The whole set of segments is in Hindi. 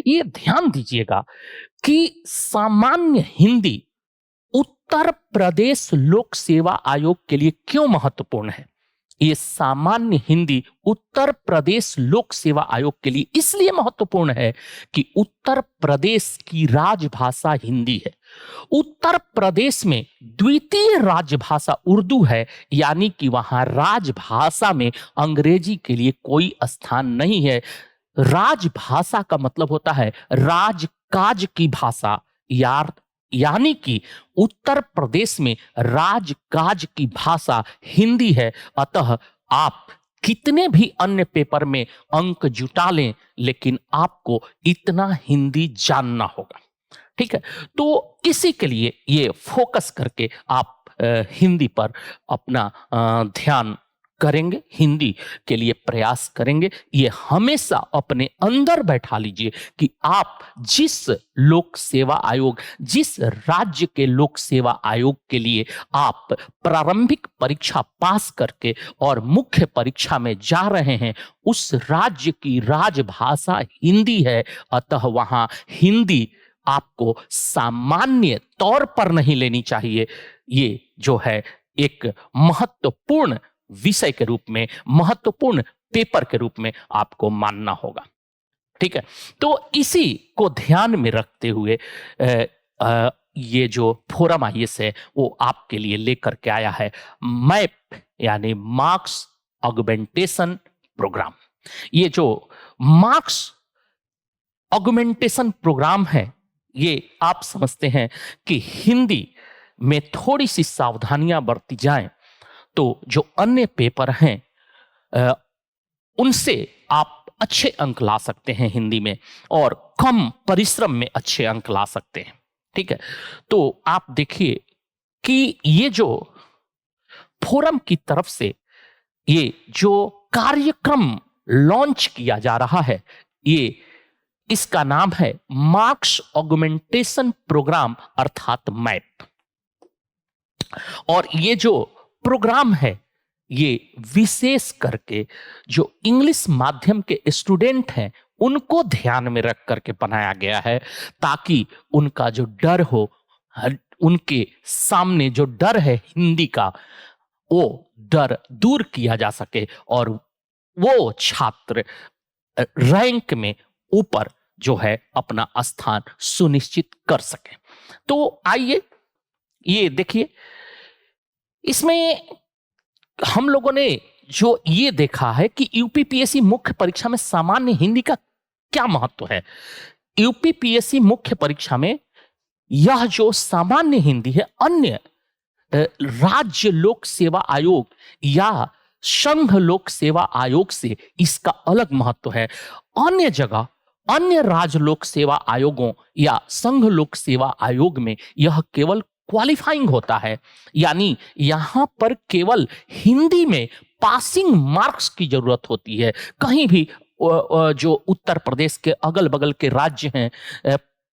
ये ध्यान दीजिएगा कि सामान्य हिंदी उत्तर प्रदेश लोक सेवा आयोग के लिए क्यों महत्वपूर्ण है। ये सामान्य हिंदी उत्तर प्रदेश लोक सेवा आयोग के लिए इसलिए महत्वपूर्ण है कि उत्तर प्रदेश की राजभाषा हिंदी है। उत्तर प्रदेश में द्वितीय राजभाषा उर्दू है, यानी कि वहां राजभाषा में अंग्रेजी के लिए कोई स्थान नहीं है। राजभाषा का मतलब होता है राजकाज की भाषा, यानी कि उत्तर प्रदेश में राजकाज की भाषा हिंदी है। अतः आप कितने भी अन्य पेपर में अंक जुटा लें, लेकिन आपको इतना हिंदी जानना होगा। ठीक है, तो इसी के लिए ये फोकस करके आप हिंदी पर अपना ध्यान करेंगे, हिंदी के लिए प्रयास करेंगे। ये हमेशा अपने अंदर बैठा लीजिए कि आप जिस लोक सेवा आयोग, जिस राज्य के लोक सेवा आयोग के लिए आप प्रारंभिक परीक्षा पास करके और मुख्य परीक्षा में जा रहे हैं, उस राज्य की राजभाषा हिंदी है। अतः वहां हिंदी आपको सामान्य तौर पर नहीं लेनी चाहिए। ये जो है एक महत्वपूर्ण विषय के रूप में, महत्वपूर्ण पेपर के रूप में आपको मानना होगा। ठीक है, तो इसी को ध्यान में रखते हुए ये जो फोरम आईएएस है वो आपके लिए लेकर के आया है मैप, यानी मार्क्स ऑगमेंटेशन प्रोग्राम। ये जो मार्क्स ऑगमेंटेशन प्रोग्राम है, ये आप समझते हैं कि हिंदी में थोड़ी सी सावधानियां बरती जाएं तो जो अन्य पेपर हैं उनसे आप अच्छे अंक ला सकते हैं हिंदी में, और कम परिश्रम में अच्छे अंक ला सकते हैं। ठीक है, तो आप देखिए कि ये जो फोरम की तरफ से ये जो कार्यक्रम लॉन्च किया जा रहा है, ये इसका नाम है मार्क्स ऑगमेंटेशन प्रोग्राम अर्थात मैप। और ये जो प्रोग्राम है ये विशेष करके जो इंग्लिश माध्यम के स्टूडेंट हैं उनको ध्यान में रख करके बनाया गया है, ताकि उनका जो डर हो, उनके सामने जो डर है हिंदी का, वो डर दूर किया जा सके और वो छात्र रैंक में ऊपर जो है अपना स्थान सुनिश्चित कर सके। तो आइए ये देखिए, इसमें हम लोगों ने जो ये देखा है कि यूपीपीएससी मुख्य परीक्षा में सामान्य हिंदी का क्या महत्व है। यूपीपीएससी मुख्य परीक्षा में यह जो सामान्य हिंदी है, अन्य राज्य लोक सेवा आयोग या संघ लोक सेवा आयोग से इसका अलग महत्व है। अन्य जगह, अन्य राज्य लोक सेवा आयोगों या संघ लोक सेवा आयोग में यह केवल क्वालिफाइंग होता है, यानी यहां पर केवल हिंदी में पासिंग मार्क्स की जरूरत होती है। कहीं भी जो उत्तर प्रदेश के अगल बगल के राज्य हैं,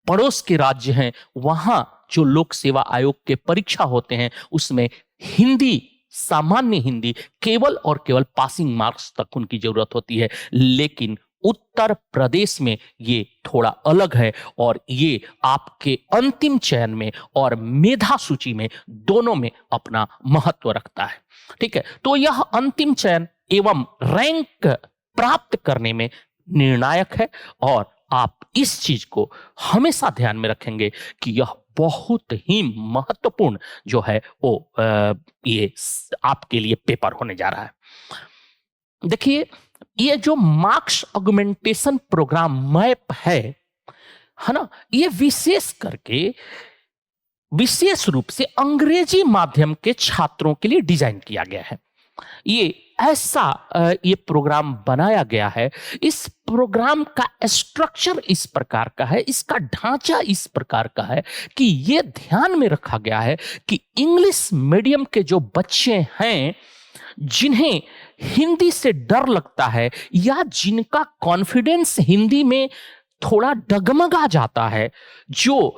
पड़ोस के राज्य हैं, वहां जो लोक सेवा आयोग के परीक्षा होते हैं उसमें हिंदी, सामान्य हिंदी केवल और केवल पासिंग मार्क्स तक उनकी जरूरत होती है। लेकिन उत्तर प्रदेश में ये थोड़ा अलग है और ये आपके अंतिम चयन में और मेधा सूची में दोनों में अपना महत्व रखता है। ठीक है, तो यह अंतिम चयन एवं रैंक प्राप्त करने में निर्णायक है और आप इस चीज को हमेशा ध्यान में रखेंगे कि यह बहुत ही महत्वपूर्ण जो है वो ये आपके लिए पेपर होने जा रहा है। देखिए, ये जो मार्क्स ऑगमेंटेशन प्रोग्राम मैप है ना, ये विशेष करके विशेष रूप से अंग्रेजी माध्यम के छात्रों के लिए डिजाइन किया गया है। ये ऐसा ये प्रोग्राम बनाया गया है। इस प्रोग्राम का स्ट्रक्चर इस प्रकार का है, इसका ढांचा इस प्रकार का है कि ये ध्यान में रखा गया है कि इंग्लिश मीडियम के जो बच्चे हैं जिन्हें हिंदी से डर लगता है या जिनका कॉन्फिडेंस हिंदी में थोड़ा डगमगा जाता है, जो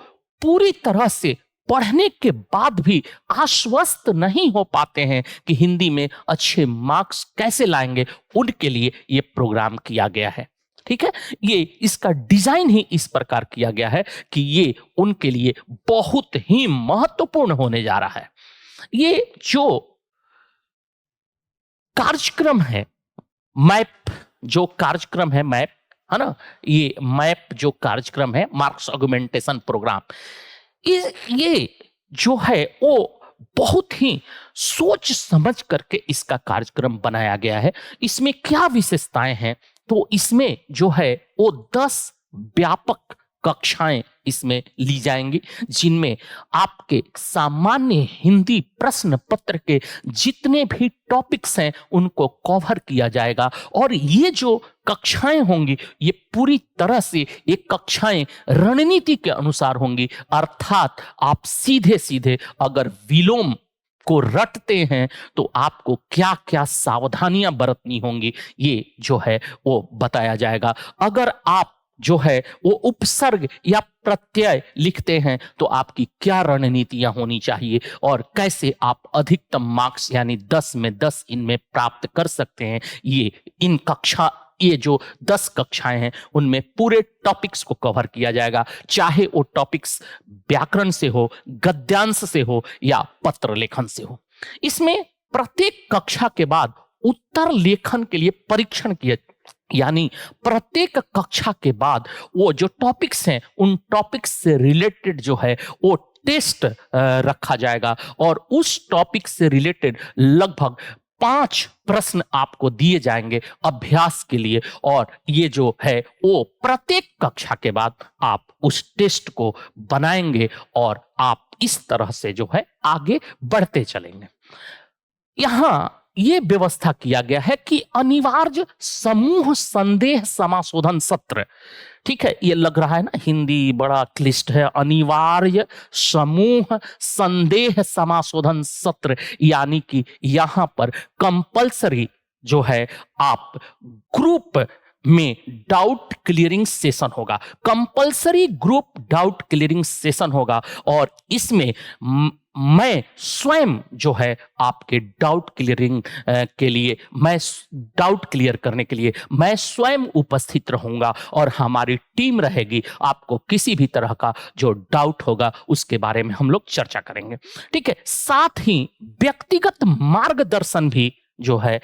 पूरी तरह से पढ़ने के बाद भी आश्वस्त नहीं हो पाते हैं कि हिंदी में अच्छे मार्क्स कैसे लाएंगे, उनके लिए ये प्रोग्राम किया गया है। ठीक है, ये इसका डिजाइन ही इस प्रकार किया गया है कि ये उनके लिए बहुत ही महत्वपूर्ण होने जा रहा है। ये जो कार्यक्रम है, मैप जो कार्यक्रम है, मैप है ना, ये मैप जो कार्यक्रम है, मार्क्स ऑगमेंटेशन प्रोग्राम, ये जो है वो बहुत ही सोच समझ करके इसका कार्यक्रम बनाया गया है। इसमें क्या विशेषताएं हैं, तो इसमें जो है वो 10 व्यापक कक्षाएं इसमें ली जाएंगी, जिनमें आपके सामान्य हिंदी प्रश्न पत्र के जितने भी टॉपिक्स हैं उनको कवर किया जाएगा। और ये जो कक्षाएं होंगी, ये पूरी तरह से ये कक्षाएं रणनीति के अनुसार होंगी, अर्थात आप सीधे सीधे अगर विलोम को रटते हैं तो आपको क्या क्या सावधानियां बरतनी होंगी, ये जो है वो बताया जाएगा। अगर आप जो है वो उपसर्ग या प्रत्यय लिखते हैं तो आपकी क्या रणनीतियां होनी चाहिए और कैसे आप अधिकतम मार्क्स यानी 10 में 10 इनमें प्राप्त कर सकते हैं, ये जो 10 कक्षाएं हैं उनमें पूरे टॉपिक्स को कवर किया जाएगा, चाहे वो टॉपिक्स व्याकरण से हो, गद्यांश से हो या पत्र लेखन से हो। इसमें प्रत्येक कक्षा के बाद उत्तर लेखन के लिए परीक्षण किया, यानी प्रत्येक कक्षा के बाद वो जो टॉपिक्स हैं उन टॉपिक्स से रिलेटेड जो है वो टेस्ट रखा जाएगा और उस टॉपिक से रिलेटेड लगभग 5 प्रश्न आपको दिए जाएंगे अभ्यास के लिए। और ये जो है वो प्रत्येक कक्षा के बाद आप उस टेस्ट को बनाएंगे और आप इस तरह से जो है आगे बढ़ते चलेंगे। यहां ये व्यवस्था किया गया है कि अनिवार्य समूह संदेह समाशोधन सत्र, ठीक है, ये लग रहा है ना हिंदी बड़ा क्लिष्ट है, अनिवार्य समूह संदेह समाशोधन सत्र, यानी कि यहां पर कंपलसरी जो है आप ग्रुप में डाउट क्लियरिंग सेशन होगा, compulsory group doubt clearing session होगा। और इसमें मैं स्वयं जो है आपके डाउट क्लियरिंग के लिए, मैं डाउट क्लियर करने के लिए मैं स्वयं उपस्थित रहूंगा और हमारी टीम रहेगी। आपको किसी भी तरह का जो डाउट होगा उसके बारे में हम लोग चर्चा करेंगे। ठीक है, साथ ही व्यक्तिगत मार्गदर्शन भी जो है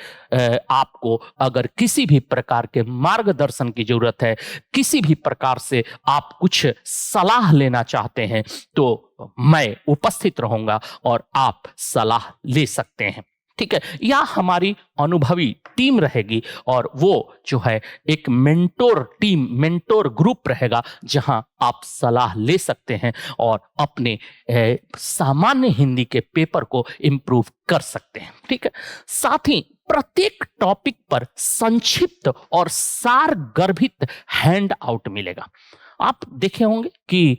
आपको अगर किसी भी प्रकार के मार्गदर्शन की जरूरत है, किसी भी प्रकार से आप कुछ सलाह लेना चाहते हैं तो मैं उपस्थित रहूंगा और आप सलाह ले सकते हैं। ठीक है, या हमारी अनुभवी टीम रहेगी और वो जो है एक मेंटोर टीम, मेंटोर ग्रुप रहेगा जहां आप सलाह ले सकते हैं और अपने सामान्य हिंदी के पेपर को इंप्रूव कर सकते हैं। ठीक है, साथ ही प्रत्येक टॉपिक पर संक्षिप्त और सार गर्भित हैंड आउट मिलेगा। आप देखे होंगे कि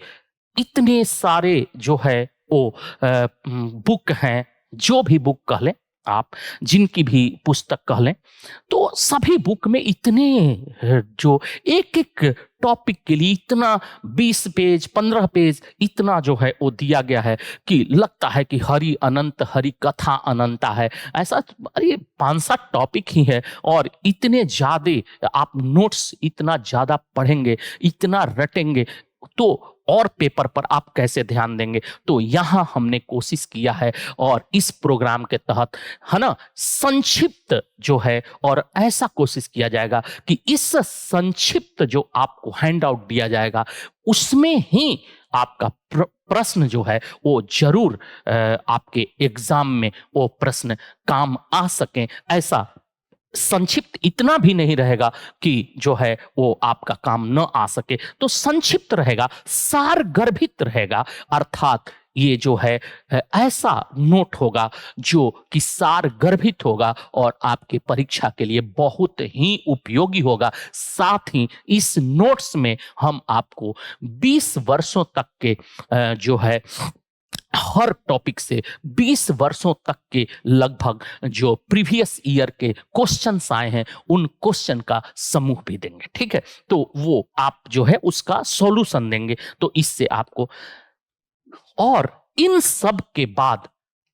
इतने सारे जो है वो बुक हैं, जो भी बुक कह लें आप, जिनकी भी पुस्तक कह लें, तो सभी बुक में इतने जो एक एक टॉपिक के लिए इतना 20 पेज 15 पेज इतना जो है वो दिया गया है कि लगता है कि हरि अनंत, हरि कथा अनंता है ऐसा। अरे 5-7 टॉपिक ही है और इतने ज्यादा आप नोट्स इतना ज्यादा पढ़ेंगे, इतना रटेंगे तो और पेपर पर आप कैसे ध्यान देंगे। तो यहां हमने कोशिश किया है और इस प्रोग्राम के तहत है ना संक्षिप्त जो है, और ऐसा कोशिश किया जाएगा कि इस संक्षिप्त जो आपको हैंड आउट दिया जाएगा उसमें ही आपका प्रश्न जो है वो जरूर आपके एग्जाम में वो प्रश्न काम आ सके। ऐसा संक्षिप्त इतना भी नहीं रहेगा कि जो है वो आपका काम न आ सके, तो संक्षिप्त रहेगा, सार गर्भित रहेगा, अर्थात ये जो है ऐसा नोट होगा जो कि सार गर्भित होगा और आपके परीक्षा के लिए बहुत ही उपयोगी होगा। साथ ही इस नोट्स में हम आपको 20 वर्षों तक के जो है हर टॉपिक से 20 वर्षों तक के लगभग जो प्रीवियस ईयर के क्वेश्चंस आए हैं उन क्वेश्चन का समूह भी देंगे। ठीक है, तो वो आप जो है उसका सॉल्यूशन देंगे, तो इससे आपको। और इन सब के बाद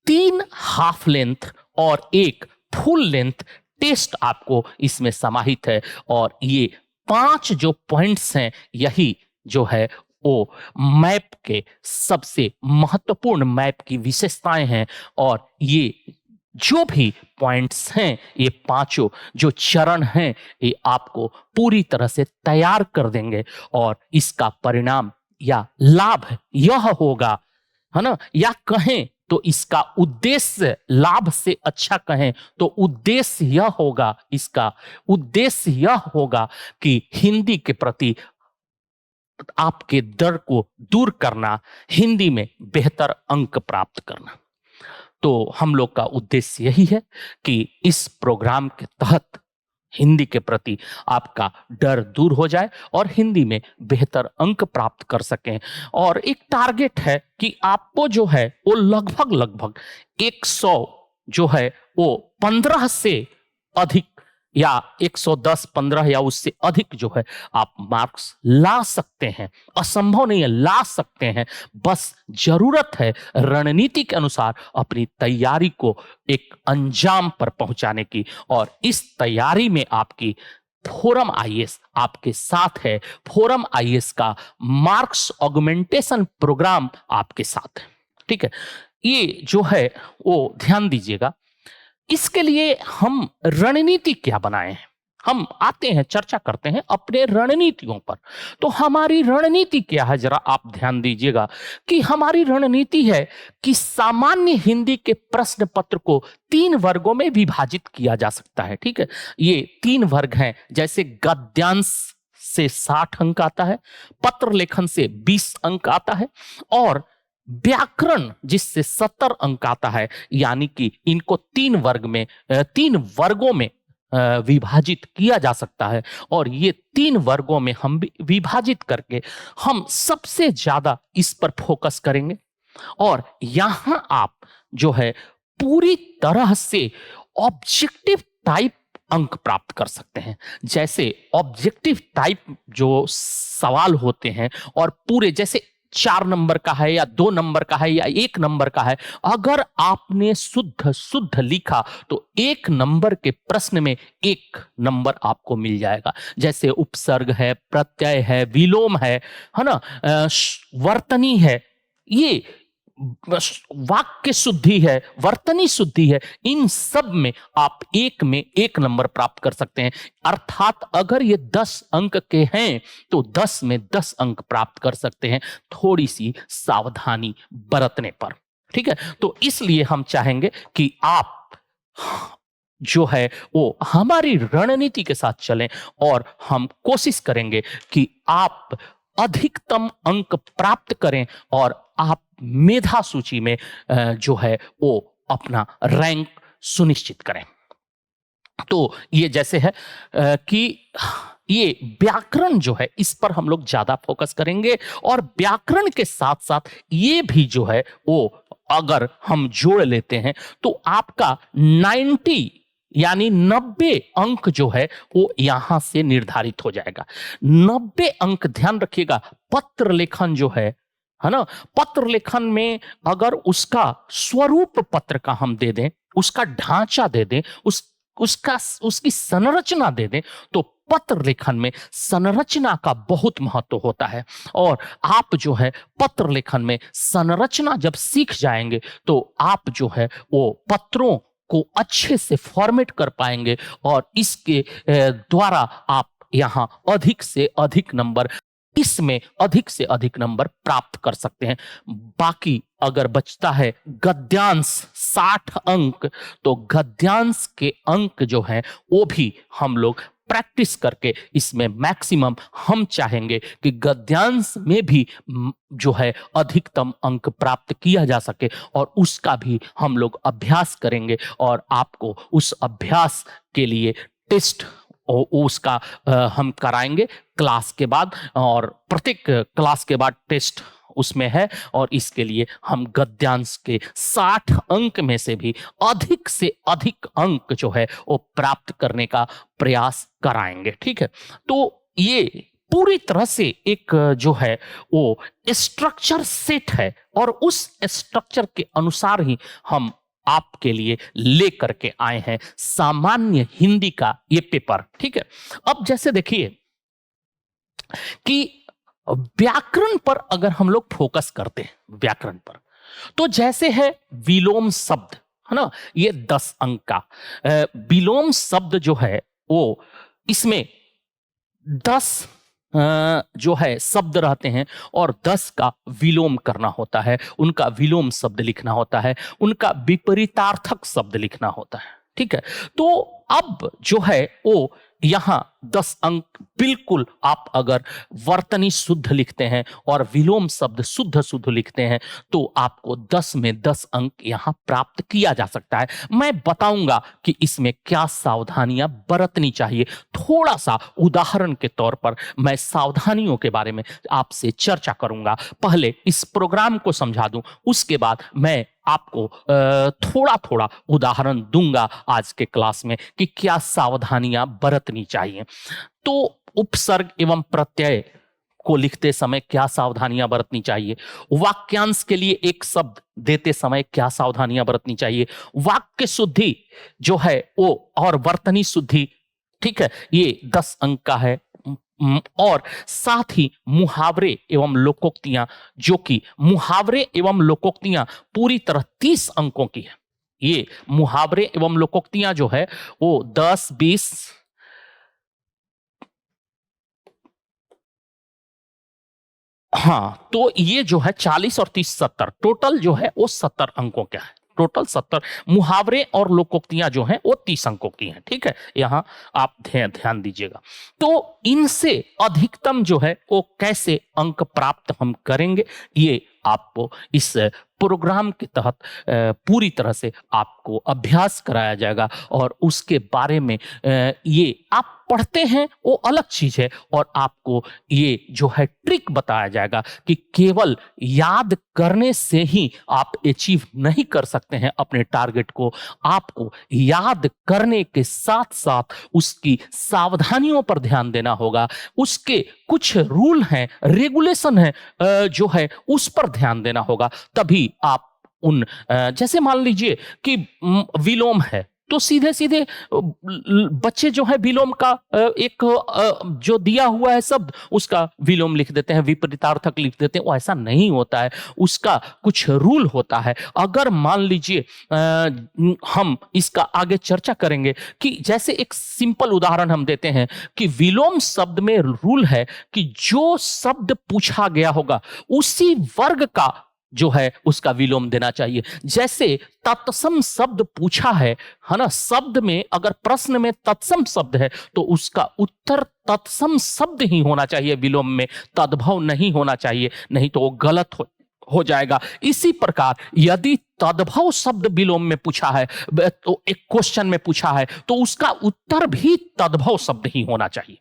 3 हाफ लेंथ और एक फुल लेंथ टेस्ट आपको इसमें समाहित है। और ये 5 जो पॉइंट्स हैं, यही जो है वो मैप के सबसे महत्वपूर्ण मैप की विशेषताएं हैं। और ये जो भी पॉइंट्स हैं, ये पांचों जो चरण हैं, ये आपको पूरी तरह से तैयार कर देंगे। और इसका परिणाम या लाभ यह होगा, है ना, या कहें तो इसका उद्देश्य, लाभ से अच्छा कहें तो उद्देश्य यह होगा, इसका उद्देश्य यह होगा कि हिंदी के प्रति आपके डर को दूर करना, हिंदी में बेहतर अंक प्राप्त करना। तो हम लोग का उद्देश्य यही है कि इस प्रोग्राम के तहत हिंदी के प्रति आपका डर दूर हो जाए और हिंदी में बेहतर अंक प्राप्त कर सकें। और एक टारगेट है कि आपको जो है वो लगभग 100 जो है वो 15 से अधिक या 110, 15 या उससे अधिक जो है आप मार्क्स ला सकते हैं। असंभव नहीं है, ला सकते हैं। बस जरूरत है रणनीति के अनुसार अपनी तैयारी को एक अंजाम पर पहुंचाने की। और इस तैयारी में आपकी फोरम आईएएस आपके साथ है। फोरम आईएएस का मार्क्स ऑगमेंटेशन प्रोग्राम आपके साथ है। ठीक है, ये जो है वो ध्यान दीजिएगा। इसके लिए हम रणनीति क्या बनाए हैं, हम आते हैं, चर्चा करते हैं अपने रणनीतियों पर। तो हमारी रणनीति क्या है, जरा आप ध्यान दीजिएगा कि हमारी रणनीति है कि सामान्य हिंदी के प्रश्न पत्र को 3 वर्गों में विभाजित किया जा सकता है। ठीक है, ये 3 वर्ग हैं, जैसे गद्यांश से 60 अंक आता है, पत्र लेखन से 20 अंक आता है, और व्याकरण जिससे 70 अंक आता है। यानी कि इनको 3 वर्गों में विभाजित किया जा सकता है। और ये 3 वर्गों में हम विभाजित करके हम सबसे ज्यादा इस पर फोकस करेंगे। और यहां आप जो है पूरी तरह से ऑब्जेक्टिव टाइप अंक प्राप्त कर सकते हैं। जैसे ऑब्जेक्टिव टाइप जो सवाल होते हैं और पूरे जैसे 4 नंबर का है या 2 नंबर का है या 1 नंबर का है, अगर आपने शुद्ध लिखा तो 1 नंबर के प्रश्न में 1 नंबर आपको मिल जाएगा। जैसे उपसर्ग है, प्रत्यय है, विलोम है ना, वर्तनी है, ये वाक्य शुद्धि है, वर्तनी शुद्धि है, इन सब में आप 1 में 1 नंबर प्राप्त कर सकते हैं। अर्थात अगर ये 10 अंक के हैं तो 10 में 10 अंक प्राप्त कर सकते हैं, थोड़ी सी सावधानी बरतने पर। ठीक है, तो इसलिए हम चाहेंगे कि आप जो है वो हमारी रणनीति के साथ चलें और हम कोशिश करेंगे कि आप अधिकतम अंक प्राप्त करें और आप मेधा सूची में जो है वो अपना रैंक सुनिश्चित करें। तो ये जैसे है कि ये व्याकरण जो है इस पर हम लोग ज्यादा फोकस करेंगे। और व्याकरण के साथ साथ ये भी जो है वो अगर हम जोड़ लेते हैं तो आपका 90 यानी 90 अंक जो है वो यहां से निर्धारित हो जाएगा। 90 अंक, ध्यान रखिएगा। पत्र लेखन जो है ना, पत्र लेखन में अगर उसका स्वरूप पत्र का हम दे दें, उसका ढांचा दे दें, उसकी संरचना दे दें, तो पत्र लेखन में संरचना का बहुत महत्व होता है। और आप जो है पत्र लेखन में संरचना जब सीख जाएंगे तो आप जो है वो पत्रों को अच्छे से फॉर्मेट कर पाएंगे और इसके द्वारा आप यहां अधिक से अधिक नंबर, इसमें अधिक से अधिक नंबर प्राप्त कर सकते हैं। बाकी अगर बचता है गद्यांश 60 अंक, तो गद्यांश के अंक जो हैं वो भी हम लोग प्रैक्टिस करके इसमें मैक्सिमम हम चाहेंगे कि गद्यांश में भी जो है अधिकतम अंक प्राप्त किया जा सके, और उसका भी हम लोग अभ्यास करेंगे। और आपको उस अभ्यास के लिए टेस्ट उसका हम कराएंगे क्लास के बाद, और प्रत्येक क्लास के बाद टेस्ट उसमें है। और इसके लिए हम गद्यांश के 60 अंक में से भी अधिक से अधिक अंक जो है वो प्राप्त करने का प्रयास कराएंगे। ठीक है, तो ये पूरी तरह से एक जो है वो स्ट्रक्चर सेट है और उस स्ट्रक्चर के अनुसार ही हम आपके लिए लेकर के आए हैं सामान्य हिंदी का ये पेपर। ठीक है, अब जैसे देखिए कि व्याकरण पर अगर हम लोग फोकस करते हैं व्याकरण पर, तो जैसे है विलोम शब्द, है ना, ये 10 अंक का विलोम शब्द जो है वो इसमें 10 जो है शब्द रहते हैं और 10 का विलोम करना होता है, उनका विलोम शब्द लिखना होता है, उनका विपरीतार्थक शब्द लिखना होता है। ठीक है, तो अब जो है वो यहां 10 अंक बिल्कुल आप अगर वर्तनी शुद्ध लिखते हैं और विलोम शब्द शुद्ध शुद्ध लिखते हैं तो आपको 10 में 10 अंक यहां प्राप्त किया जा सकता है। मैं बताऊंगा कि इसमें क्या सावधानियां बरतनी चाहिए। थोड़ा सा उदाहरण के तौर पर मैं सावधानियों के बारे में आपसे चर्चा करूंगा। पहले इस प्रोग्राम को समझा दूं, उसके बाद मैं आपको थोड़ा थोड़ा उदाहरण दूंगा आज के क्लास में कि क्या सावधानियां बरतनी चाहिए। तो उपसर्ग एवं प्रत्यय को लिखते समय क्या सावधानियां बरतनी चाहिए, वाक्यांश के लिए एक शब्द देते समय क्या सावधानियां बरतनी चाहिए, वाक्य शुद्धि जो है वो और वर्तनी शुद्धि, ठीक है, ये 10 अंक का है। और साथ ही मुहावरे एवं लोकोक्तियां, जो कि मुहावरे एवं लोकोक्तियां पूरी तरह 30 अंकों की है। ये मुहावरे एवं लोकोक्तियां जो है वो 10, 20, हाँ, तो ये जो है 40 और 30, 70 टोटल जो है वो 70 अंकों का है। टोटल 70 मुहावरे और लोकोक्तियां जो हैं वो 30 अंकों की हैं। ठीक है, यहां आप ध्यान दीजिएगा। तो इनसे अधिकतम जो है वो कैसे अंक प्राप्त हम करेंगे, ये आपको इस प्रोग्राम के तहत पूरी तरह से आपको अभ्यास कराया जाएगा और उसके बारे में ये आप पढ़ते हैं वो अलग चीज है और आपको ये जो है ट्रिक बताया जाएगा कि केवल याद करने से ही आप अचीव नहीं कर सकते हैं अपने टारगेट को। आपको याद करने के साथ साथ उसकी सावधानियों पर ध्यान देना होगा, उसके कुछ रूल हैं, रेगुलेशन है जो है उस पर ध्यान देना होगा। तभी आप उन जैसे मान लीजिए कि विलोम है तो सीधे सीधे बच्चे जो है विलोम का एक जो दिया हुआ है शब्द उसका विलोम लिख देते हैं, विपरीतार्थक लिख देते हैं। वो ऐसा नहीं होता है, उसका कुछ रूल होता है। अगर मान लीजिए हम इसका आगे चर्चा करेंगे कि जैसे एक सिंपल उदाहरण हम देते हैं कि विलोम शब्द में रूल है कि जो शब्द पूछा गया होगा उसी वर्ग का जो है उसका विलोम देना चाहिए। जैसे तत्सम शब्द पूछा है ना, शब्द में अगर प्रश्न में तत्सम शब्द है तो उसका उत्तर तत्सम शब्द ही होना चाहिए, विलोम में तद्भव नहीं होना चाहिए, नहीं तो वो गलत हो जाएगा। इसी प्रकार यदि तद्भव शब्द विलोम में पूछा है तो एक क्वेश्चन में पूछा है तो उसका उत्तर भी तद्भव शब्द ही होना चाहिए।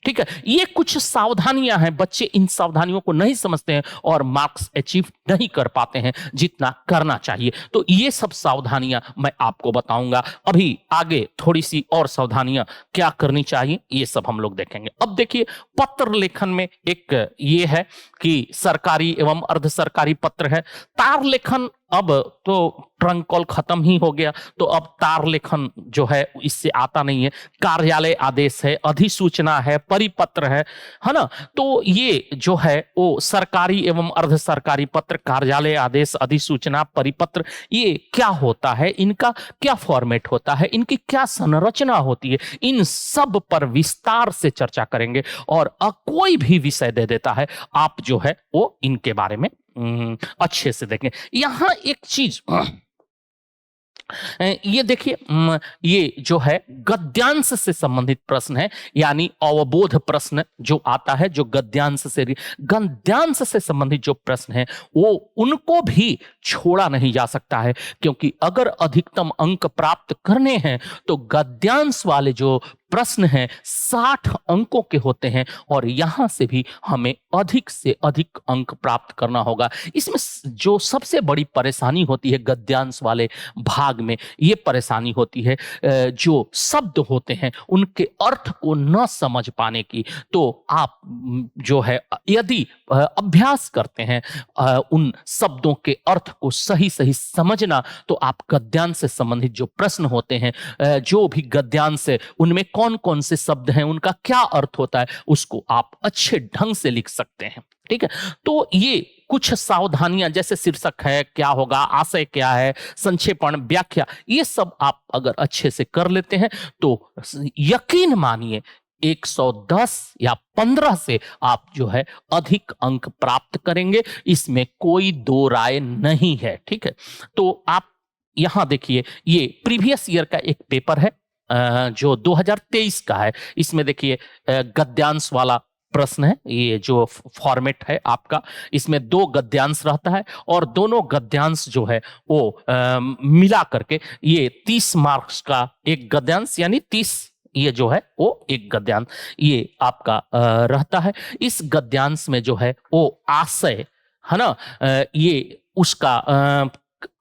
ठीक है, ये कुछ सावधानियां हैं, बच्चे इन सावधानियों को नहीं समझते हैं और मार्क्स अचीव नहीं कर पाते हैं जितना करना चाहिए। तो ये सब सावधानियां मैं आपको बताऊंगा। अभी आगे थोड़ी सी और सावधानियां क्या करनी चाहिए ये सब हम लोग देखेंगे। अब देखिए पत्र लेखन में एक ये है कि सरकारी एवं अर्ध सरकारी पत्र है। तार लेखन अब तो ट्रंक कॉल खत्म ही हो गया, तो अब तार लेखन जो है इससे आता नहीं है। कार्यालय आदेश है, अधिसूचना है, परिपत्र है ना। तो ये जो है वो सरकारी एवं अर्ध सरकारी पत्र, कार्यालय आदेश, अधिसूचना, परिपत्र, ये क्या होता है, इनका क्या फॉर्मेट होता है, इनकी क्या संरचना होती है, इन सब पर विस्तार से चर्चा करेंगे। और कोई भी विषय दे देता है, आप जो है वो इनके बारे में अच्छे से देखें। यहां एक चीज ये देखिए, ये जो है गद्यांश से संबंधित प्रश्न है, यानी अवबोध प्रश्न जो आता है, जो गद्यांश से संबंधित जो प्रश्न है वो उनको भी छोड़ा नहीं जा सकता है, क्योंकि अगर अधिकतम अंक प्राप्त करने हैं तो गद्यांश वाले जो प्रश्न हैं 60 अंकों के होते हैं और यहां से भी हमें अधिक से अधिक अंक प्राप्त करना होगा। इसमें जो सबसे बड़ी परेशानी होती है गद्यांश वाले भाग में, ये परेशानी होती है जो शब्द होते हैं उनके अर्थ को न समझ पाने की। तो आप जो है यदि अभ्यास करते हैं उन शब्दों के अर्थ को सही सही समझना, तो आप गद्यांश से संबंधित जो प्रश्न होते हैं, जो भी गद्यांश है उनमें कौन कौन से शब्द हैं, उनका क्या अर्थ होता है, उसको आप अच्छे ढंग से लिख सकते हैं। ठीक है, तो ये कुछ सावधानियां, जैसे शीर्षक है क्या होगा, आशय क्या है, संक्षेपण, व्याख्या, ये सब आप अगर अच्छे से कर लेते हैं तो यकीन मानिए 110 या 15 से आप जो है अधिक अंक प्राप्त करेंगे, इसमें कोई दो राय नहीं है। ठीक है, तो आप यहां देखिए, ये प्रीवियस ईयर का एक पेपर है जो 2023 का है। इसमें देखिए गद्यांश वाला प्रश्न है, ये जो फॉर्मेट है आपका, इसमें 2 गद्यांश रहता है और दोनों गद्यांश जो है वो मिला करके ये 30 मार्क्स का एक गद्यांश, यानी 30 ये जो है वो एक गद्यांश ये आपका रहता है। इस गद्यांश में जो है वो आशय है ना, ये उसका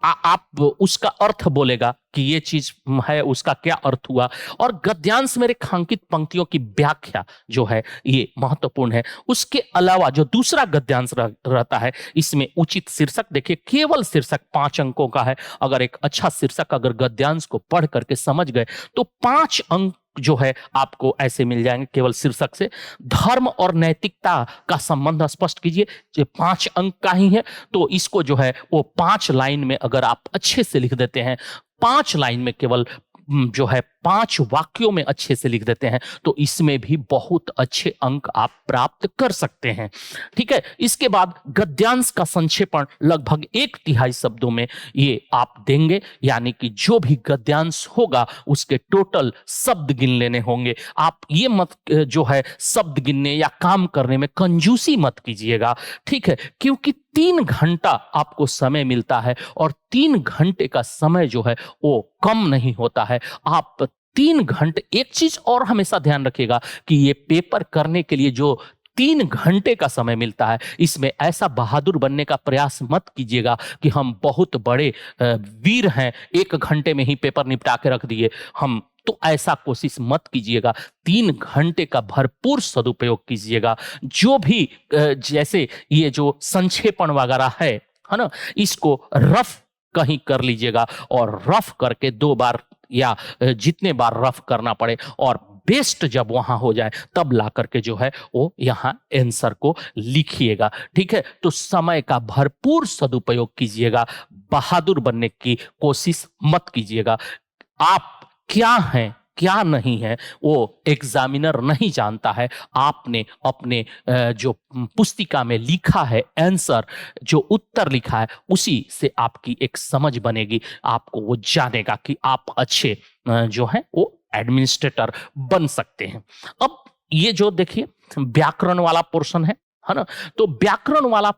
आप उसका अर्थ बोलेगा कि ये चीज है, उसका क्या अर्थ हुआ, और गद्यांश में रेखांकित पंक्तियों की व्याख्या जो है ये महत्वपूर्ण है। उसके अलावा जो दूसरा गद्यांश रहता है, इसमें उचित शीर्षक, देखिए केवल शीर्षक 5 अंकों का है। अगर एक अच्छा शीर्षक अगर गद्यांश को पढ़ करके समझ गए तो 5 अंक जो है आपको ऐसे मिल जाएंगे केवल शीर्षक से। धर्म और नैतिकता का संबंध स्पष्ट कीजिए, जो 5 अंक का ही है, तो इसको जो है वो 5 लाइन में अगर आप अच्छे से लिख देते हैं, 5 लाइन में केवल जो है 5 वाक्यों में अच्छे से लिख देते हैं, तो इसमें भी बहुत अच्छे अंक आप प्राप्त कर सकते हैं। ठीक है, इसके बाद गद्यांश का संक्षेपण लगभग 1/3 शब्दों में ये आप देंगे, यानी कि जो भी गद्यांश होगा उसके टोटल शब्द गिन लेने होंगे। आप ये मत जो है शब्द गिनने या काम करने में कंजूसी मत कीजिएगा। ठीक है, क्योंकि 3 घंटा आपको समय मिलता है और 3 घंटे का समय जो है वो कम नहीं होता है। आप 3 घंटे, एक चीज और हमेशा ध्यान रखिएगा कि ये पेपर करने के लिए जो 3 घंटे का समय मिलता है, इसमें ऐसा बहादुर बनने का प्रयास मत कीजिएगा कि हम बहुत बड़े वीर हैं, 1 घंटे में ही पेपर निपटा के रख दिए हम, तो ऐसा कोशिश मत कीजिएगा। 3 घंटे का भरपूर सदुपयोग कीजिएगा। जो भी जैसे ये जो संक्षेपण वगैरह है ना, इसको रफ कहीं कर लीजिएगा और रफ करके 2 बार या जितने बार रफ करना पड़े, और बेस्ट जब वहां हो जाए तब ला करके जो है वो यहां आंसर को लिखिएगा। ठीक है, तो समय का भरपूर सदुपयोग कीजिएगा, बहादुर बनने की कोशिश मत कीजिएगा। आप क्या हैं क्या नहीं है वो एग्जामिनर नहीं जानता है। आपने अपने जो पुस्तिका में लिखा है आंसर, जो उत्तर लिखा है, उसी से आपकी एक समझ बनेगी, आपको वो जानेगा कि आप अच्छे जो है वो एडमिनिस्ट्रेटर बन सकते हैं। अब ये जो देखिए व्याकरण वाला पोर्शन है ना, तो व्याकरण वाला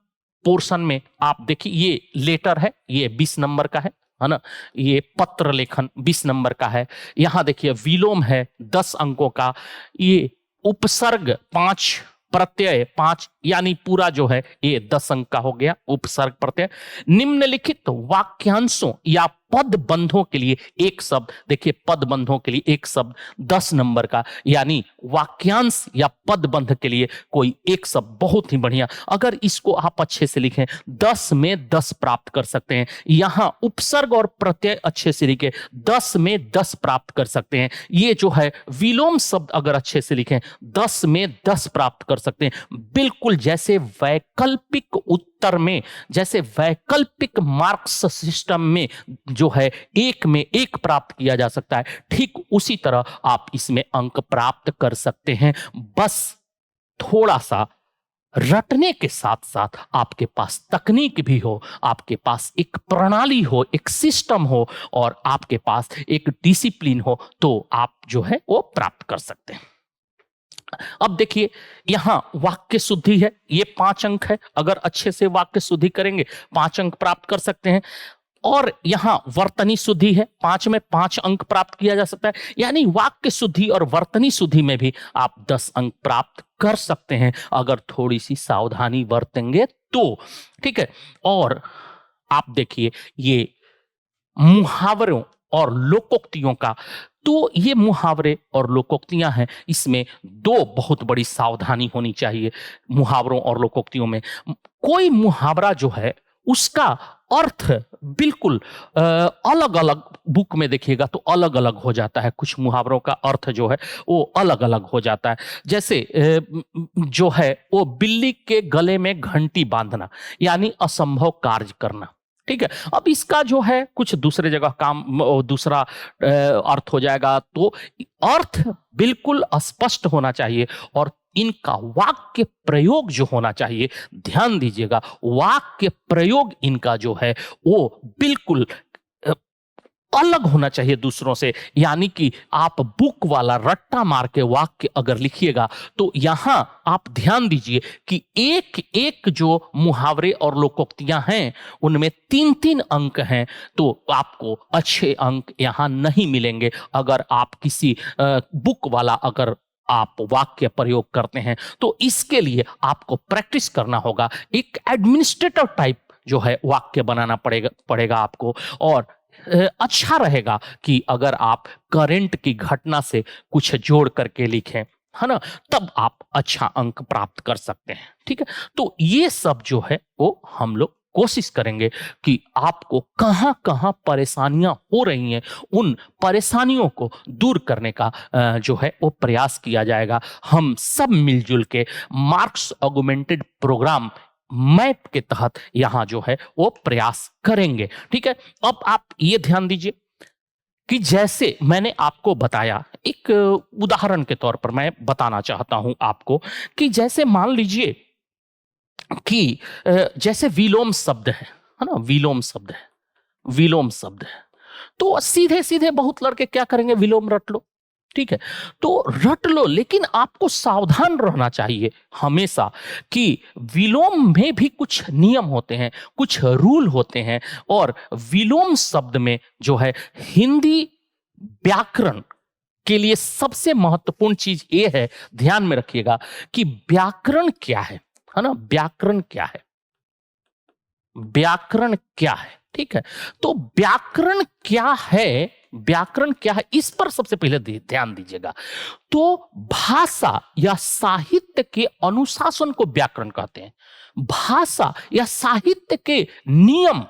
पोर्शन में आप देखिए ये लेटर है, ये 20 नंबर का है ना, ये पत्र लेखन 20 नंबर का है। यहां देखिए विलोम है 10 अंकों का, ये उपसर्ग 5, प्रत्यय 5, यानी पूरा जो है ये 10 अंक का हो गया उपसर्ग प्रत्यय। निम्नलिखित वाक्यांशों या पद बंधों के लिए एक शब्द, देखिए पद बंधों के लिए एक शब्द 10 नंबर का, यानी वाक्यांश या पद बंध के लिए कोई एक शब्द, बहुत ही बढ़िया। अगर इसको आप अच्छे से लिखें 10 में 10 प्राप्त कर सकते हैं। यहां उपसर्ग और प्रत्यय अच्छे से लिखे 10 में 10 प्राप्त कर सकते हैं। ये जो है विलोम शब्द अगर अच्छे से लिखें 10 में 10 प्राप्त कर सकते हैं। बिल्कुल जैसे वैकल्पिक उत्तर में, जैसे वैकल्पिक मार्क्स सिस्टम में जो है 1 में 1 प्राप्त किया जा सकता है, ठीक उसी तरह आप इसमें अंक प्राप्त कर सकते हैं। बस थोड़ा सा रटने के साथ साथ आपके पास तकनीक भी हो, आपके पास एक प्रणाली हो, एक सिस्टम हो, और आपके पास एक डिसिप्लिन हो, तो आप जो है वो प्राप्त कर सकते हैं। अब देखिए यहां वाक्य शुद्धि है, ये 5 अंक है। अगर अच्छे से वाक्य शुद्धि करेंगे 5 अंक प्राप्त कर सकते हैं। और यहां वर्तनी शुद्धि है, 5 में 5 अंक प्राप्त किया जा सकता है, यानी वाक्य शुद्धि और वर्तनी शुद्धि में भी आप 10 अंक प्राप्त कर सकते हैं अगर थोड़ी सी सावधानी बरतेंगे तो। ठीक है, और आप देखिए ये मुहावरों और लोकोक्तियों का, तो ये मुहावरे और लोकोक्तियां हैं, इसमें 2 बहुत बड़ी सावधानी होनी चाहिए। मुहावरों और लोकोक्तियों में कोई मुहावरा जो है उसका अर्थ बिल्कुल अलग अलग, बुक में देखिएगा तो अलग अलग हो जाता है, कुछ मुहावरों का अर्थ जो है वो अलग अलग हो जाता है। जैसे जो है वो बिल्ली के गले में घंटी बांधना, यानी असंभव कार्य करना। ठीक है, अब इसका जो है कुछ दूसरे जगह काम दूसरा अर्थ हो जाएगा, तो अर्थ बिल्कुल स्पष्ट होना चाहिए और इनका वाक्य प्रयोग जो होना चाहिए, ध्यान दीजिएगा, वाक्य प्रयोग इनका जो है वो बिल्कुल अलग होना चाहिए दूसरों से। यानी कि आप बुक वाला रट्टा मार के वाक्य अगर लिखिएगा तो यहां आप ध्यान दीजिए कि एक एक जो मुहावरे और लोकोक्तियां हैं उनमें 3-3 अंक हैं, तो आपको अच्छे अंक यहां नहीं मिलेंगे अगर आप किसी बुक वाला अगर आप वाक्य प्रयोग करते हैं। तो इसके लिए आपको प्रैक्टिस करना होगा, एक एडमिनिस्ट्रेटिव टाइप जो है वाक्य बनाना पड़ेगा आपको। और अच्छा रहेगा कि अगर आप करंट की घटना से कुछ जोड़ करके लिखें, है ना, तब आप अच्छा अंक प्राप्त कर सकते हैं। ठीक है, तो ये सब जो है वो हम लोग कोशिश करेंगे कि आपको कहां कहां परेशानियां हो रही हैं, उन परेशानियों को दूर करने का जो है वो प्रयास किया जाएगा। हम सब मिलजुल के मार्क्स ऑगमेंटेड प्रोग्राम मैप के तहत यहां जो है वो प्रयास करेंगे। ठीक है, अब आप ये ध्यान दीजिए कि जैसे मैंने आपको बताया, एक उदाहरण के तौर पर मैं बताना चाहता हूं आपको कि जैसे मान लीजिए कि जैसे विलोम शब्द है ना, विलोम शब्द है, विलोम शब्द है, तो सीधे सीधे बहुत लड़के क्या करेंगे, विलोम रट लो। ठीक है, तो रट लो, लेकिन आपको सावधान रहना चाहिए हमेशा कि विलोम में भी कुछ नियम होते हैं, कुछ रूल होते हैं। और विलोम शब्द में जो है हिंदी व्याकरण के लिए सबसे महत्वपूर्ण चीज ये है, ध्यान में रखिएगा कि व्याकरण क्या है ना, व्याकरण क्या है, व्याकरण क्या है। ठीक है, तो व्याकरण क्या है, व्याकरण क्या है, इस पर सबसे पहले ध्यान दीजिएगा। तो भाषा या साहित्य के अनुशासन को व्याकरण कहते हैं, भाषा या साहित्य के नियम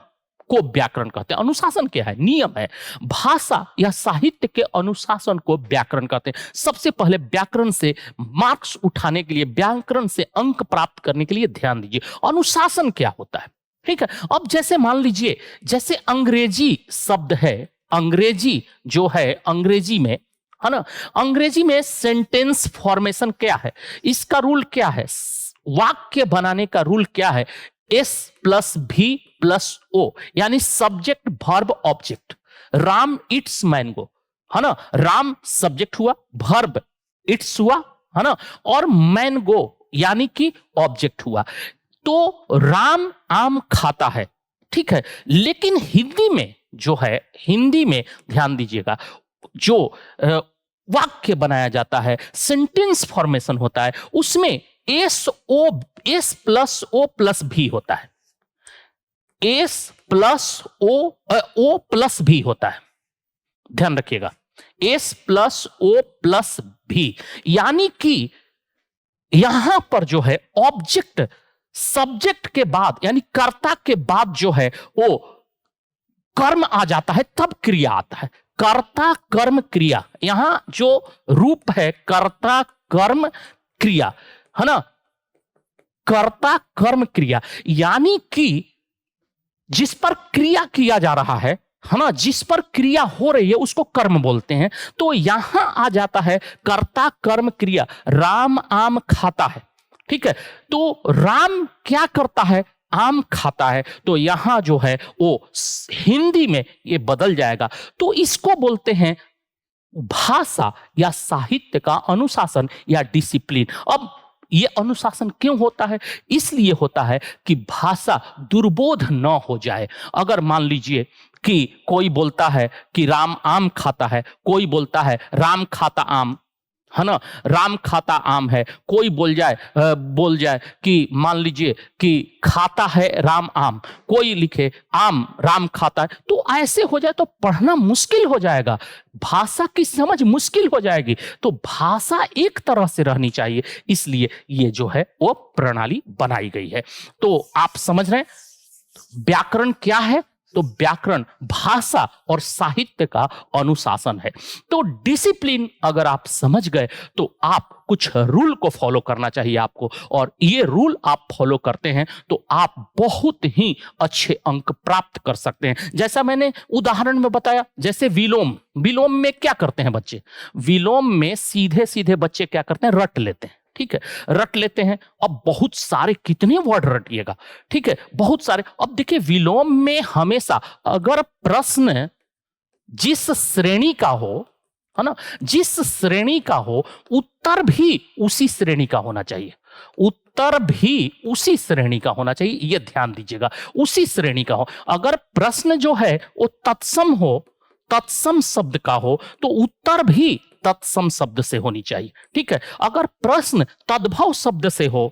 को व्याकरण कहते हैं। अनुशासन क्या है, नियम है। भाषा या साहित्य के अनुशासन को व्याकरण कहते हैं। सबसे पहले व्याकरण से मार्क्स उठाने के लिए, व्याकरण से अंक प्राप्त करने के लिए ध्यान दीजिए, अनुशासन क्या होता है। ठीक है, अब जैसे मान लीजिए, जैसे अंग्रेजी शब्द है, अंग्रेजी जो है, अंग्रेजी में, है ना, अंग्रेजी में सेंटेंस फॉर्मेशन क्या है, इसका रूल क्या है, वाक्य बनाने का रूल क्या है, S+V+O, यानी subject verb object. Ram it's mango, है ना, राम सब्जेक्ट हुआ, वर्ब इट्स हुआ, है ना, और मैंगो यानी कि ऑब्जेक्ट हुआ। तो राम आम खाता है। ठीक है, लेकिन हिंदी में जो है, हिंदी में ध्यान दीजिएगा, जो वाक्य बनाया जाता है, सेंटेंस फॉर्मेशन होता है, उसमें S+O+V होता है, S+O+V होता है, ध्यान रखिएगा, S+O+V, यानी कि यहां पर जो है ऑब्जेक्ट सब्जेक्ट के बाद, यानी कर्ता के बाद जो है वो कर्म आ जाता है, तब क्रिया आता है, कर्ता कर्म क्रिया। यहां जो रूप है कर्ता कर्म क्रिया, है ना, कर्ता कर्म क्रिया, यानी कि जिस पर क्रिया किया जा रहा है ना, जिस पर क्रिया हो रही है उसको कर्म बोलते हैं। तो यहां आ जाता है कर्ता कर्म क्रिया, राम आम खाता है। ठीक है, तो राम क्या करता है, आम खाता है, तो यहां जो है वो हिंदी में ये बदल जाएगा। तो इसको बोलते हैं भाषा या साहित्य का अनुशासन या डिसिप्लिन। अब ये अनुशासन क्यों होता है? इसलिए होता है कि भाषा दुर्बोध न हो जाए। अगर मान लीजिए कि कोई बोलता है कि राम आम खाता है, कोई बोलता है राम खाता आम, है ना, राम खाता आम है, कोई बोल जाए कि मान लीजिए कि खाता है राम आम, कोई लिखे आम राम खाता है, तो ऐसे हो जाए तो पढ़ना मुश्किल हो जाएगा, भाषा की समझ मुश्किल हो जाएगी। तो भाषा एक तरह से रहनी चाहिए, इसलिए ये जो है वो प्रणाली बनाई गई है। तो आप समझ रहे हैं व्याकरण क्या है? तो व्याकरण भाषा और साहित्य का अनुशासन है। तो डिसिप्लिन अगर आप समझ गए तो आप कुछ रूल को फॉलो करना चाहिए आपको, और ये रूल आप फॉलो करते हैं तो आप बहुत ही अच्छे अंक प्राप्त कर सकते हैं। जैसा मैंने उदाहरण में बताया, जैसे विलोम, विलोम में क्या करते हैं बच्चे? विलोम में सीधे सीधे बच्चे क्या करते हैं? रट लेते हैं। ठीक है, रट लेते हैं। अब बहुत सारे, कितने वर्ड रटिएगा, ठीक है, बहुत सारे। अब देखिए विलोम में हमेशा अगर प्रश्न जिस श्रेणी का हो, है ना, जिस श्रेणी का हो, उत्तर भी उसी श्रेणी का होना चाहिए। उत्तर भी उसी श्रेणी का होना चाहिए, यह ध्यान दीजिएगा, उसी श्रेणी का हो। अगर प्रश्न जो है वो तत्सम हो, तत्सम शब्द का हो, तो उत्तर भी तत्सम शब्द से होनी चाहिए। ठीक है, अगर प्रश्न तद्भव शब्द से हो,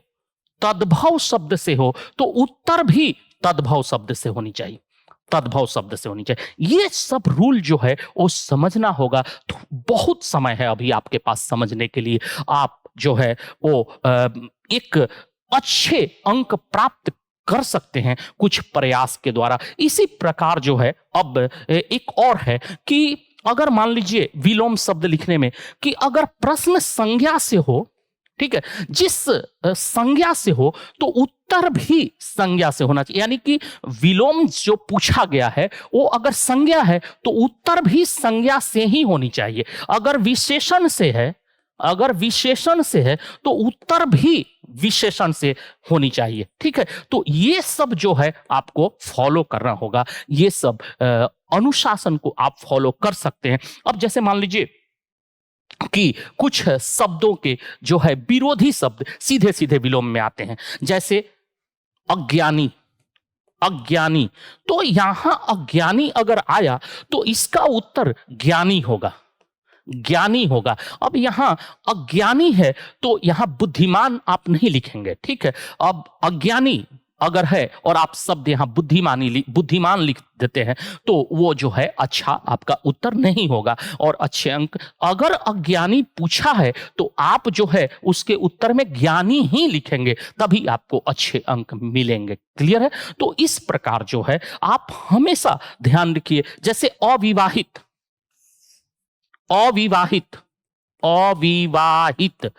तद्भव शब्द से हो, तो उत्तर भी तद्भव शब्द से होनी चाहिए, तद्भव शब्द से होनी चाहिए। ये सब रूल जो है वो समझना होगा। तो बहुत समय है अभी आपके पास समझने के लिए। आप जो है वो एक अच्छे अंक प्राप्त कर सकते हैं कुछ प्रयास के द्वारा। इसी प्रकार जो है अब एक और है कि अगर मान लीजिए विलोम शब्द लिखने में कि अगर प्रश्न संज्ञा से हो, ठीक है, जिस संज्ञा से हो, तो उत्तर भी संज्ञा से होना चाहिए। यानी कि विलोम जो पूछा गया है वो अगर संज्ञा है तो उत्तर भी संज्ञा से ही होनी चाहिए। अगर विशेषण से है, अगर विशेषण से है तो उत्तर भी विशेषण से होनी चाहिए। ठीक है, तो ये सब जो है आपको फॉलो करना होगा। ये सब अनुशासन को आप फॉलो कर सकते हैं। अब जैसे मान लीजिए कि कुछ शब्दों के जो है विरोधी शब्द सीधे सीधे विलोम में आते हैं, जैसे अज्ञानी, अज्ञानी। तो यहां अज्ञानी अगर आया तो इसका उत्तर ज्ञानी होगा, ज्ञानी होगा। अब यहां अज्ञानी है तो यहां बुद्धिमान आप नहीं लिखेंगे। ठीक है, अब अज्ञानी अगर है और आप शब्द यहां बुद्धिमान लिख देते हैं तो वो जो है अच्छा आपका उत्तर नहीं होगा और अच्छे अंक। अगर अज्ञानी पूछा है तो आप जो है उसके उत्तर में ज्ञानी ही लिखेंगे, तभी आपको अच्छे अंक मिलेंगे। क्लियर है? तो इस प्रकार जो है आप हमेशा ध्यान रखिए। जैसे अविवाहित, अविवाहित, अविवाहित,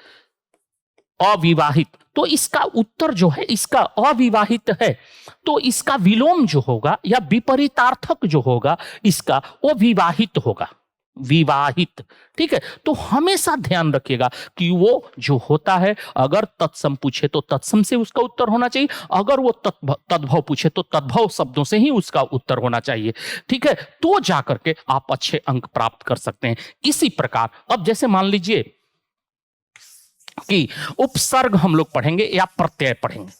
अविवाहित, तो इसका उत्तर जो है, इसका अविवाहित है तो इसका विलोम जो होगा या विपरीतार्थक जो होगा इसका वो विवाहित होगा, विवाहित। ठीक है, तो हमेशा ध्यान रखिएगा कि वो जो होता है अगर तत्सम पूछे तो तत्सम से उसका उत्तर होना चाहिए, अगर वो तद्भव पूछे तो तद्भव शब्दों से ही उसका उत्तर होना चाहिए। ठीक है, तो जाकर के आप अच्छे अंक प्राप्त कर सकते हैं। इसी प्रकार अब जैसे मान लीजिए कि उपसर्ग हम लोग पढ़ेंगे या प्रत्यय पढ़ेंगे,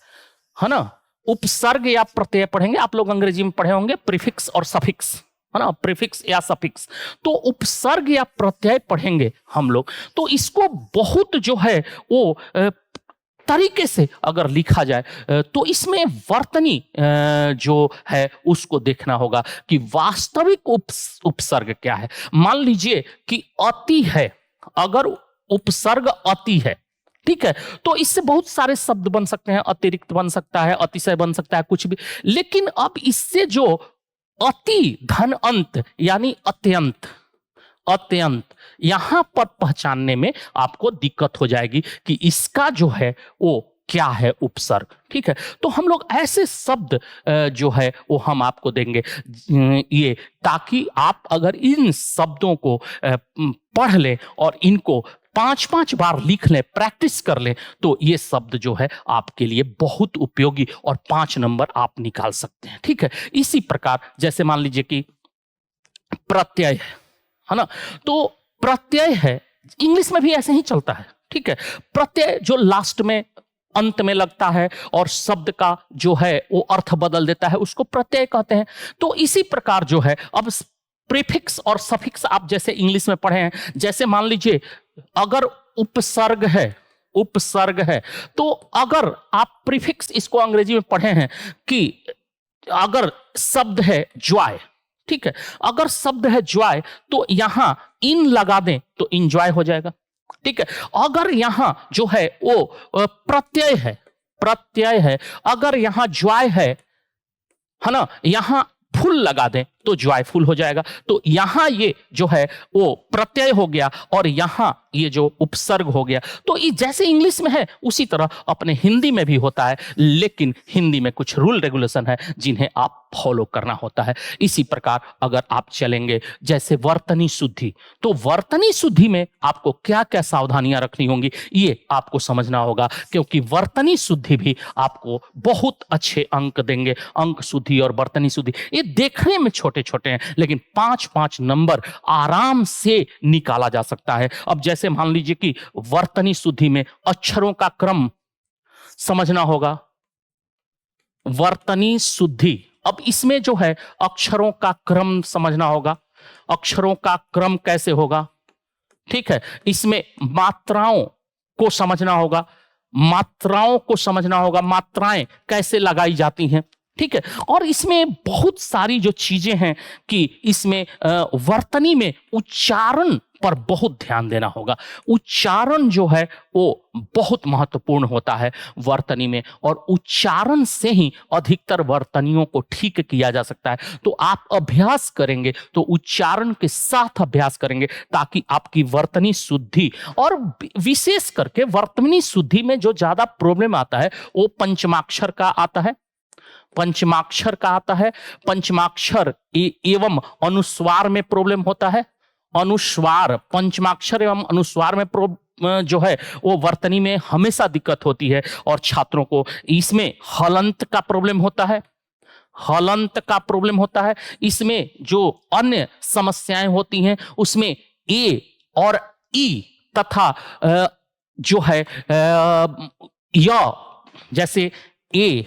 है ना, उपसर्ग या प्रत्यय पढ़ेंगे। आप लोग अंग्रेजी में पढ़े होंगे प्रीफिक्स और सफिक्स, है ना, प्रीफिक्स या सफिक्स। तो उपसर्ग या प्रत्यय पढ़ेंगे हम लोग, तो इसको बहुत जो है वो तरीके से अगर लिखा जाए तो इसमें वर्तनी जो है उसको देखना होगा कि वास्तविक उपसर्ग क्या है। मान लीजिए कि अति है, अगर उपसर्ग अति है, ठीक है, तो इससे बहुत सारे शब्द बन सकते हैं, अतिरिक्त बन सकता है, अतिशय बन सकता है, कुछ भी। लेकिन अब इससे जो अति धन अंत यानी अत्यंत, अत्यंत यहां पर पहचानने में आपको दिक्कत हो जाएगी कि इसका जो है वो क्या है उपसर्ग। ठीक है, तो हम लोग ऐसे शब्द जो है वो हम आपको देंगे ये, ताकि आप अगर इन शब्दों को पढ़ लें और इनको 5-5 बार लिख लें, प्रैक्टिस कर लें, तो ये शब्द जो है आपके लिए बहुत उपयोगी और 5 नंबर आप निकाल सकते हैं। ठीक है, इसी प्रकार जैसे मान लीजिए कि प्रत्यय है ना, तो प्रत्यय है, इंग्लिश में भी ऐसे ही चलता है। ठीक है। प्रत्यय जो लास्ट में अंत में लगता है और शब्द का जो है वो अर्थ बदल देता है, उसको प्रत्यय कहते हैं। तो इसी प्रकार जो है अब प्रीफिक्स और सफिक्स आप जैसे इंग्लिश में पढ़े हैं, जैसे मान लीजिए अगर उपसर्ग है तो अगर आप प्रीफिक्स इसको अंग्रेजी में पढ़े हैं कि अगर शब्द है जॉय, ठीक है, अगर शब्द है जॉय तो यहां इन लगा दें तो इंजॉय हो जाएगा, ठीक है। अगर यहां जो है वो प्रत्यय है, अगर यहां जॉय है ना, यहां फुल लगा दें तो जॉयफुल हो जाएगा। तो यहां ये जो है वो प्रत्यय हो गया और यहां ये जो उपसर्ग हो गया। तो ये जैसे इंग्लिश में है उसी तरह अपने हिंदी में भी होता है, लेकिन हिंदी में कुछ रूल रेगुलेशन है जिन्हें आप फॉलो करना होता है। इसी प्रकार अगर आप चलेंगे जैसे वर्तनी शुद्धि, तो वर्तनी शुद्धि में आपको क्या क्या सावधानियां रखनी होंगी ये आपको समझना होगा, क्योंकि वर्तनी शुद्धि भी आपको बहुत अच्छे अंक देंगे। अंक शुद्धि और वर्तनी शुद्धि ये देखने में छोटे छोटे हैं, लेकिन 5-5 नंबर आराम से निकाला जा सकता है। अब जैसे मान लीजिए कि वर्तनी शुद्धि में अक्षरों का क्रम समझना होगा। वर्तनी शुद्धि, अब इसमें जो है अक्षरों का क्रम समझना होगा। अक्षरों का क्रम कैसे होगा, ठीक है। इसमें मात्राओं को समझना होगा, मात्राएं कैसे लगाई जाती हैं, ठीक है। और इसमें बहुत सारी जो चीजें हैं कि इसमें वर्तनी में उच्चारण पर बहुत ध्यान देना होगा। उच्चारण जो है वो बहुत महत्वपूर्ण होता है वर्तनी में, और उच्चारण से ही अधिकतर वर्तनियों को ठीक किया जा सकता है। तो आप अभ्यास करेंगे तो उच्चारण के साथ अभ्यास करेंगे ताकि आपकी वर्तनी शुद्धि, और विशेष करके वर्तनी शुद्धि में जो ज्यादा प्रॉब्लम आता है वो पंचमाक्षर का आता है। पंचमाक्षर एवं अनुस्वार में प्रॉब्लम होता है। अनुस्वार, पंचमाक्षर एवं अनुस्वार में जो है वो वर्तनी में हमेशा दिक्कत होती है, और छात्रों को इसमें हलंत का प्रॉब्लम होता है। इसमें जो अन्य समस्याएं होती हैं उसमें ए और ई तथा जो है य, जैसे ए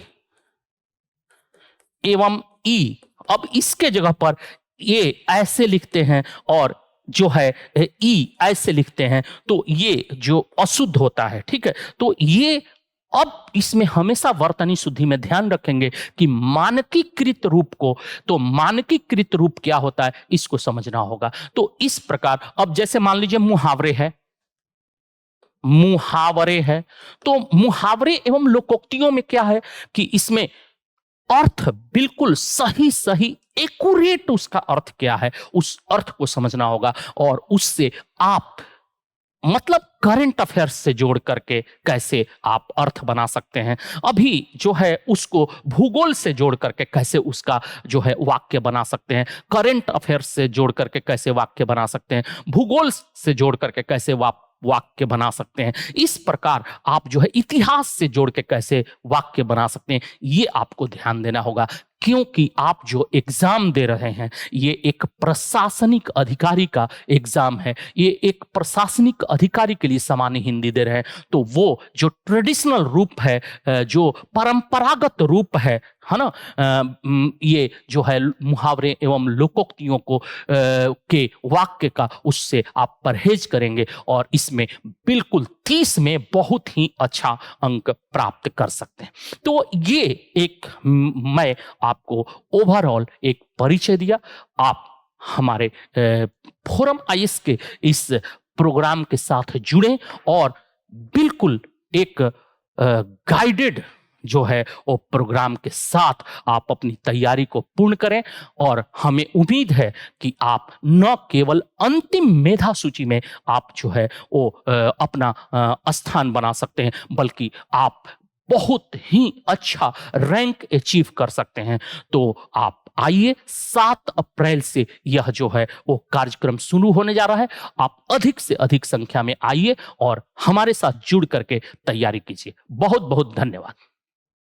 एवं ई, अब इसके जगह पर ये ऐसे लिखते हैं और जो है ई ऐसे लिखते हैं, तो ये जो अशुद्ध होता है, ठीक है। तो ये अब इसमें हमेशा वर्तनी शुद्धि में ध्यान रखेंगे कि मानकीकृत रूप क्या होता है इसको समझना होगा। तो इस प्रकार अब जैसे मान लीजिए मुहावरे है, तो मुहावरे एवं लोकोक्तियों में क्या है कि इसमें अर्थ बिल्कुल सही एक्यूरेट, उसका अर्थ क्या है उस अर्थ को समझना होगा, और उससे आप मतलब करंट अफेयर्स से जोड़ करके कैसे आप अर्थ बना सकते हैं, अभी जो है उसको भूगोल से जोड़ करके कैसे उसका जो है वाक्य बना सकते हैं, करंट अफेयर्स से जोड़ करके कैसे वाक्य बना सकते हैं, भूगोल से जोड़ करके कैसे वाक्य बना सकते हैं। इस प्रकार आप जो है इतिहास से जोड़ के कैसे वाक्य बना सकते हैं ये आपको ध्यान देना होगा, क्योंकि आप जो एग्जाम दे रहे हैं ये एक प्रशासनिक अधिकारी का एग्जाम है। ये एक प्रशासनिक अधिकारी के लिए सामान्य हिंदी दे रहे हैं, तो वो जो ट्रेडिशनल रूप है, जो परंपरागत रूप है ना, ये जो है मुहावरे एवं लोकोक्तियों को के वाक्य का, उससे आप परहेज करेंगे और इसमें बिल्कुल 30 में बहुत ही अच्छा अंक प्राप्त कर सकते हैं। तो ये एक मैं आपको ओवरऑल एक परिचय दिया। आप हमारे फोरम आईएएस के इस प्रोग्राम के साथ जुड़ें और बिल्कुल एक गाइडेड जो है वो प्रोग्राम के साथ आप अपनी तैयारी को पूर्ण करें, और हमें उम्मीद है कि आप न केवल अंतिम मेधा सूची में आप जो है वो अपना स्थान बना सकते हैं, बल्कि आप बहुत ही अच्छा रैंक अचीव कर सकते हैं। तो आप आइए, 7 अप्रैल से यह जो है वो कार्यक्रम शुरू होने जा रहा है। आप अधिक से अधिक संख्या में आइए और हमारे साथ जुड़ करके तैयारी कीजिए। बहुत बहुत धन्यवाद।